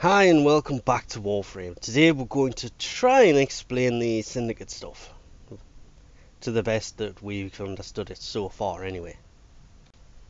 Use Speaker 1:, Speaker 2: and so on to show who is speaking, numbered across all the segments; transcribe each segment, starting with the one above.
Speaker 1: Hi and welcome back to Warframe. Today we're going to try and explain the Syndicate stuff to the best that we've understood it so far anyway.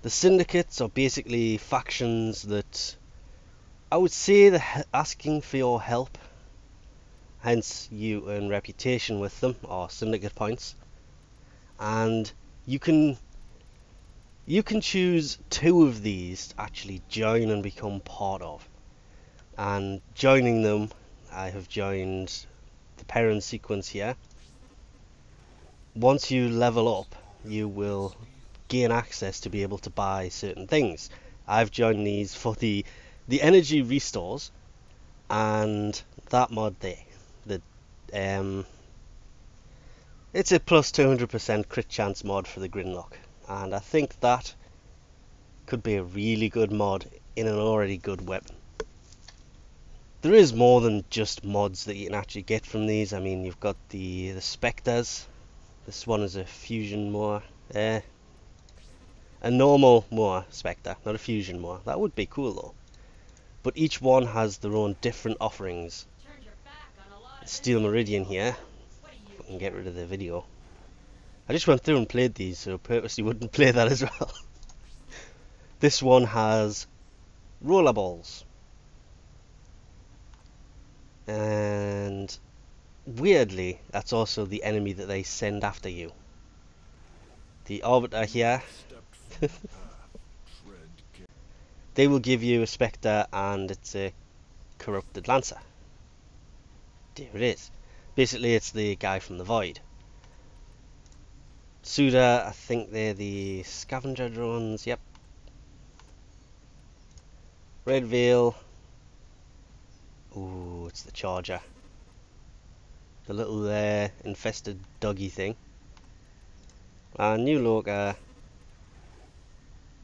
Speaker 1: The Syndicates are basically factions that I would say they're asking for your help, hence you earn reputation with them or Syndicate points, and you can choose two of these to actually join and become part of. And joining them, I have joined the PERRIN sequence here. Once you level up, you will gain access to be able to buy certain things. I've joined these for the energy restores and that mod there. It's a plus 200% crit chance mod for the Grinlock, and I think that could be a really good mod in an already good weapon. There is more than just mods that you can actually get from these. I mean, you've got the Spectres. This one is a fusion moor. A normal moor Spectre, not a fusion moor. That would be cool though. But each one has their own different offerings. Steel Meridian here. If I can get rid of the video. I just went through and played these, so purposely wouldn't play that as well. This one has rollerballs. And weirdly, that's also the enemy that they send after you. The Arbiter here, they will give you a Spectre and it's a corrupted Lancer. There it is. Basically it's the guy from the Void. Suda, I think they're the scavenger drones, yep. Red Veil. Ooh, it's the Charger. The little infested doggy thing. And New Loka,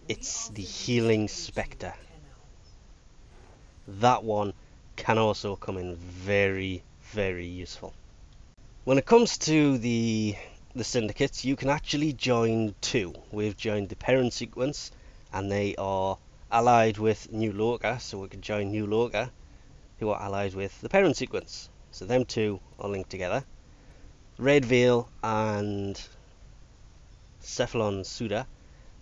Speaker 1: it's the Healing Spectre. That one can also come in very, very useful. When it comes to the Syndicates, you can actually join two. We've joined the PERRIN sequence, and they are allied with New Loka, so we can join New Loka, who are allied with the PERRIN sequence. So them two are linked together. Red Veil and Cephalon Suda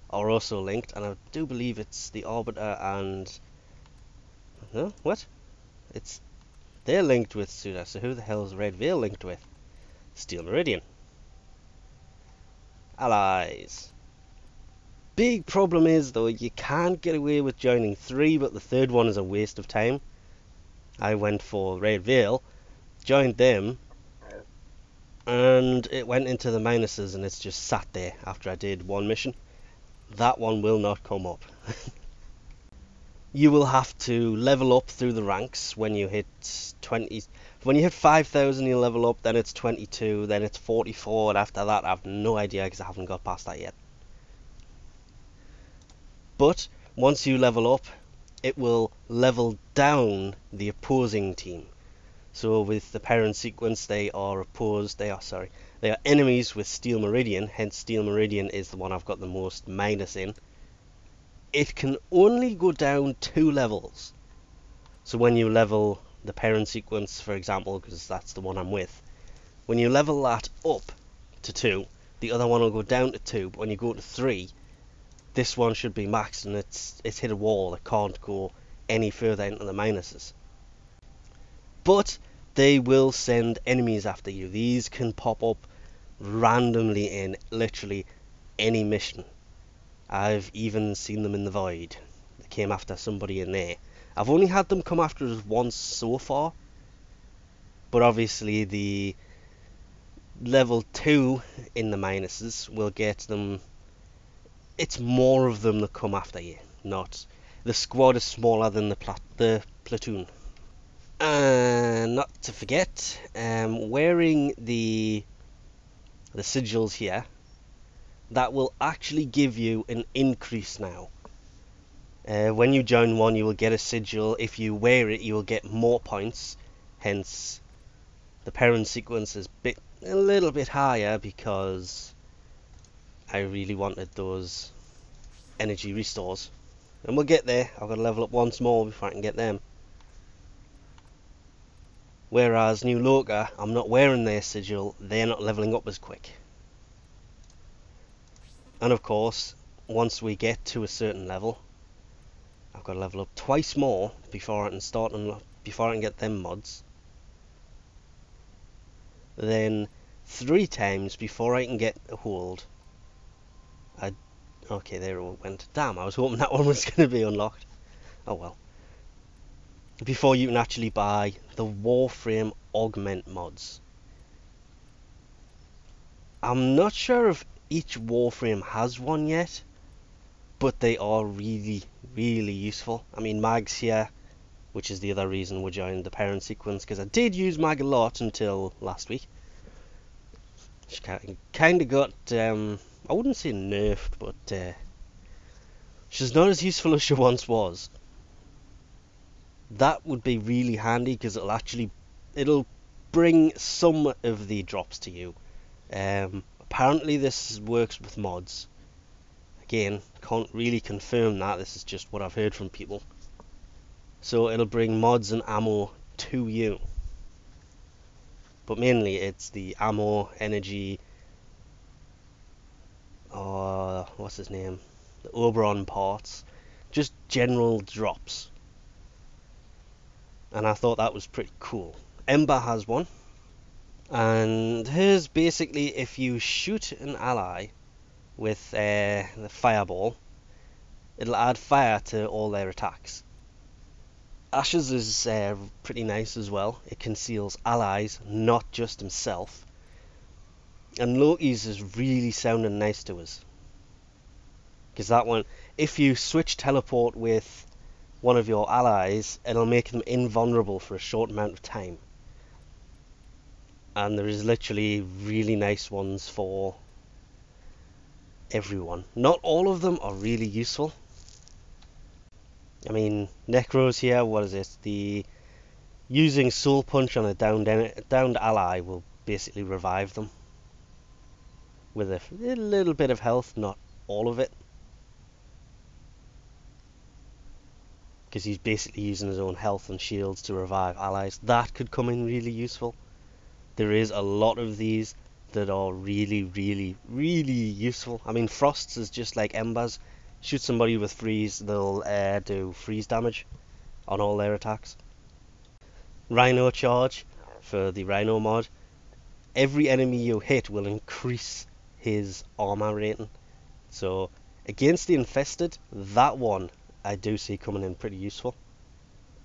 Speaker 1: are also linked, and I do believe it's the Arbiter and... No? What? They're linked with Suda, so who the hell is Red Veil linked with? Steel Meridian. Allies. Big problem is, though, you can't get away with joining three, but the third one is a waste of time. I went for Red Veil, joined them, and it went into the minuses and it's just sat there after I did one mission. That one will not come up. You will have to level up through the ranks when you hit 20. When you hit 5,000 you level up, then it's 22, then it's 44, and after that I have no idea because I haven't got past that yet. But once you level up, it will level down the opposing team. So with the PERRIN sequence, they are enemies with Steel Meridian, hence Steel Meridian is the one I've got the most minus in. It can only go down 2 levels. So when you level the PERRIN sequence, for example, because that's the one I'm with, when you level that up to 2, the other one will go down to 2, but when you go to 3, this one should be maxed and it's hit a wall. It can't go any further into the minuses. But they will send enemies after you. These can pop up randomly in literally any mission. I've even seen them in the Void. They came after somebody in there. I've only had them come after us once so far, but obviously the level 2 in the minuses will get them. It's more of them that come after you, not the squad is smaller than the platoon. And not to forget, wearing the sigils here, that will actually give you an increase now. When you join one, you will get a sigil. If you wear it, you will get more points. Hence, the PERRIN sequence is a little bit higher because I really wanted those energy restores. And we'll get there. I've got to level up once more before I can get them. Whereas New Loka, I'm not wearing their sigil, they're not leveling up as quick. And of course, once we get to a certain level, I've got to level up twice more before I can get them mods. Then 3 times before I can get a hold. Okay, there it went. Damn, I was hoping that one was going to be unlocked. Oh well. Before you can actually buy the Warframe augment mods. I'm not sure if each Warframe has one yet, but they are really, really useful. I mean, Mag's here, which is the other reason we joined the PERRIN sequence, because I did use Mag a lot until last week. She kind of got, I wouldn't say nerfed, but she's not as useful as she once was. That would be really handy because it'll bring some of the drops to you. Apparently this works with mods. Again, can't really confirm that, this is just what I've heard from people. So it'll bring mods and ammo to you. But mainly it's the ammo, energy, what's his name? The Oberon parts. Just general drops. And I thought that was pretty cool. Ember has one. And here's basically if you shoot an ally with the fireball, it'll add fire to all their attacks. Ash's is pretty nice as well. It conceals allies, not just himself. And Loki's is really sounding nice to us. Because that one, if you switch teleport with one of your allies, it'll make them invulnerable for a short amount of time. And there is literally really nice ones for everyone. Not all of them are really useful. I mean, Necro's here, what is it? The using Soul Punch on a downed ally will basically revive them. With a little bit of health, not all of it. Because he's basically using his own health and shields to revive allies. That could come in really useful. There is a lot of these that are really, really, really useful. I mean, Frosts is just like Embers. Shoot somebody with freeze, they'll do freeze damage on all their attacks. Rhino charge for the Rhino mod. Every enemy you hit will increase his armor rating. So against the infested, that one I do see coming in pretty useful.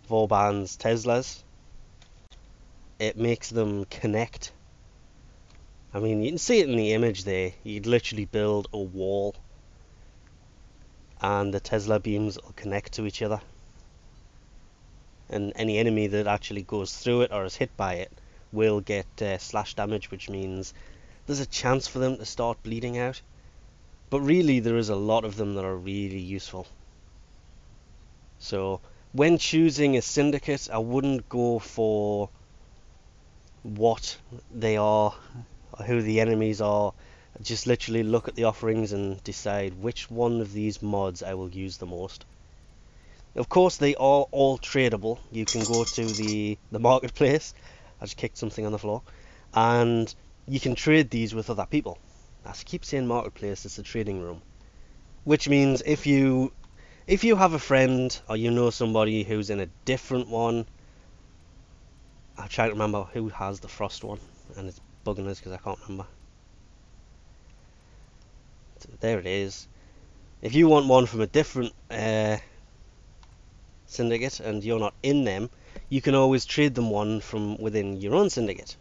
Speaker 1: Vauban's Teslas. It makes them connect. I mean, you can see it in the image there. You'd literally build a wall and the Tesla beams will connect to each other. And any enemy that actually goes through it or is hit by it will get slash damage, which means there's a chance for them to start bleeding out. But really, there is a lot of them that are really useful. So when choosing a syndicate, I wouldn't go for what they are or who the enemies are. Just literally look at the offerings and decide which one of these mods I will use the most. Of course, they are all tradable. You can go to the marketplace. I just kicked something on the floor. And you can trade these with other people. I keep saying marketplace, it's a trading room. Which means if you have a friend or you know somebody who's in a different one, I'm trying to remember who has the Frost one, and it's bugging us because I can't remember. So there it is. If you want one from a different syndicate and you're not in them, you can always trade them one from within your own syndicate.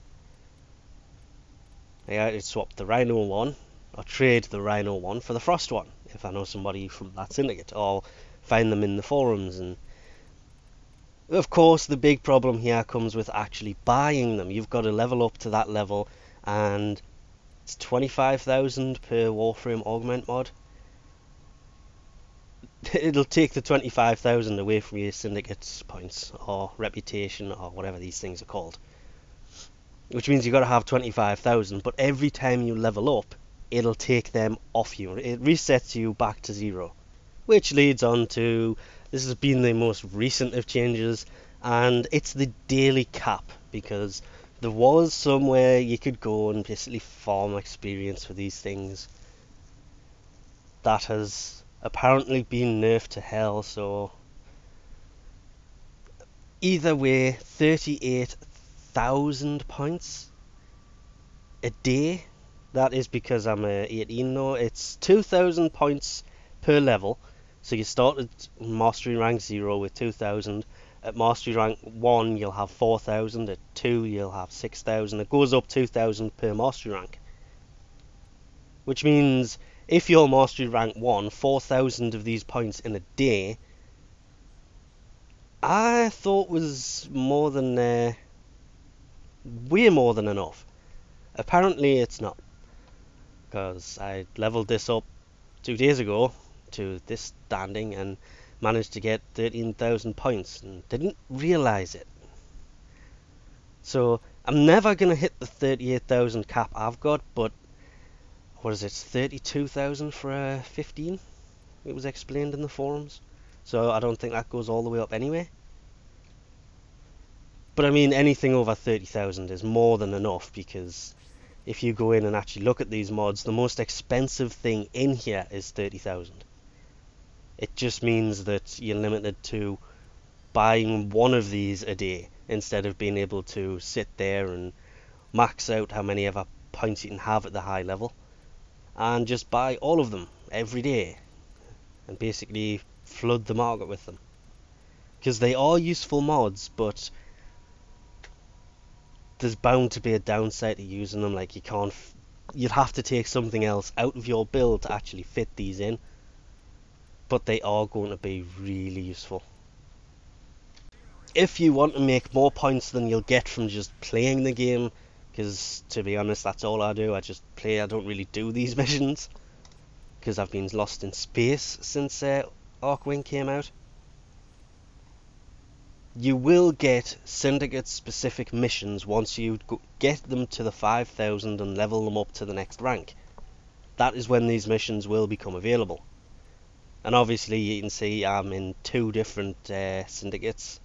Speaker 1: I could swap the Rhino one or trade the Rhino one for the Frost one if I know somebody from that syndicate, or find them in the forums. And of course the big problem here comes with actually buying them. You've got to level up to that level, and it's 25,000 per Warframe augment mod. It'll take the 25,000 away from your syndicate's points or reputation or whatever these things are called, which means you've got to have 25,000, but every time you level up it'll take them off you. It resets you back to 0, which leads on to, this has been the most recent of changes, and it's the daily cap. because there was somewhere you could go and basically farm experience for these things. That has apparently been nerfed to hell, so either way, 38,000 points a day. That is because I'm 18 though. It's 2,000 points per level. So you start at Mastery Rank 0 with 2,000. At Mastery Rank 1 you'll have 4,000. At 2 you'll have 6,000. It goes up 2,000 per Mastery Rank. Which means if you're Mastery Rank 1, 4,000 of these points in a day, I thought was more than, way more than enough. Apparently it's not, because I leveled this up 2 days ago to this standing and managed to get 13,000 points and didn't realise it. So I'm never going to hit the 38,000 cap I've got, but what is it, 32,000 for a 15? It was explained in the forums. So I don't think that goes all the way up anyway. But I mean, anything over 30,000 is more than enough, because if you go in and actually look at these mods, the most expensive thing in here is 30,000. It just means that you're limited to buying one of these a day instead of being able to sit there and max out how many ever points you can have at the high level and just buy all of them every day and basically flood the market with them. Because they are useful mods, but there's bound to be a downside to using them. Like, you'd have to take something else out of your build to actually fit these in, but they are going to be really useful. If you want to make more points than you'll get from just playing the game, because to be honest that's all I do, I just play, I don't really do these missions, because I've been lost in space since Archwing came out. You will get Syndicate specific missions once you get them to the 5,000 and level them up to the next rank. That is when these missions will become available. And obviously you can see I'm in 2 different Syndicates.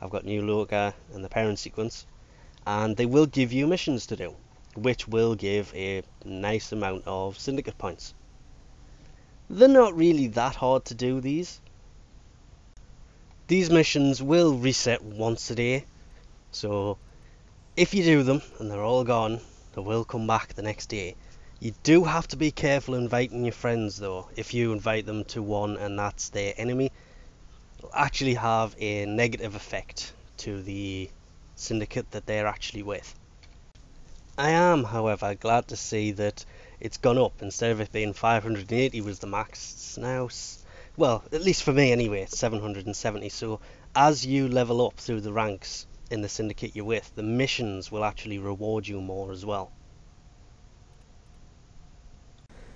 Speaker 1: I've got New Loka and the PERRIN sequence, and they will give you missions to do, which will give a nice amount of Syndicate points. They're not really that hard to do, these. These missions will reset once a day, so if you do them and they're all gone, they will come back the next day. You do have to be careful inviting your friends though. If you invite them to one and that's their enemy, it'll actually have a negative effect to the syndicate that they're actually with. I am, however, glad to see that it's gone up. Instead of it being 580 was the max, it's now, well, at least for me anyway, it's 770. So as you level up through the ranks in the syndicate you're with, the missions will actually reward you more as well.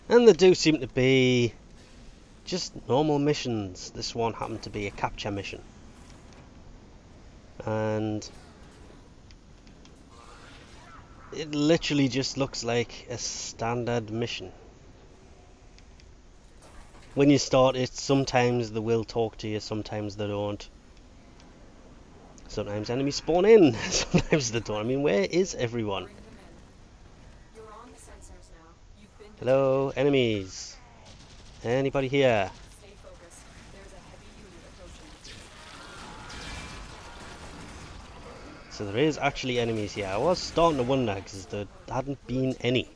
Speaker 1: And they do seem to be just normal missions. This one happened to be a capture mission, and it literally just looks like a standard mission. When you start it, sometimes they will talk to you, sometimes they don't. Sometimes enemies spawn in, sometimes they don't. I mean, where is everyone? Hello, enemies. Anybody here? So there is actually enemies here. I was starting to wonder because there hadn't been any.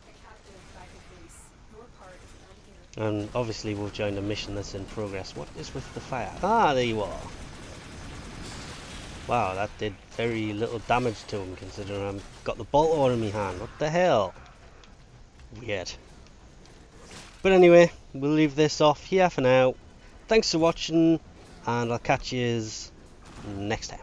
Speaker 1: And obviously we've joined a mission that's in progress. What is with the fire? Ah, there you are. Wow, that did very little damage to him considering I've got the bolt on in my hand. What the hell? Weird. But anyway, we'll leave this off here for now. Thanks for watching, and I'll catch you next time.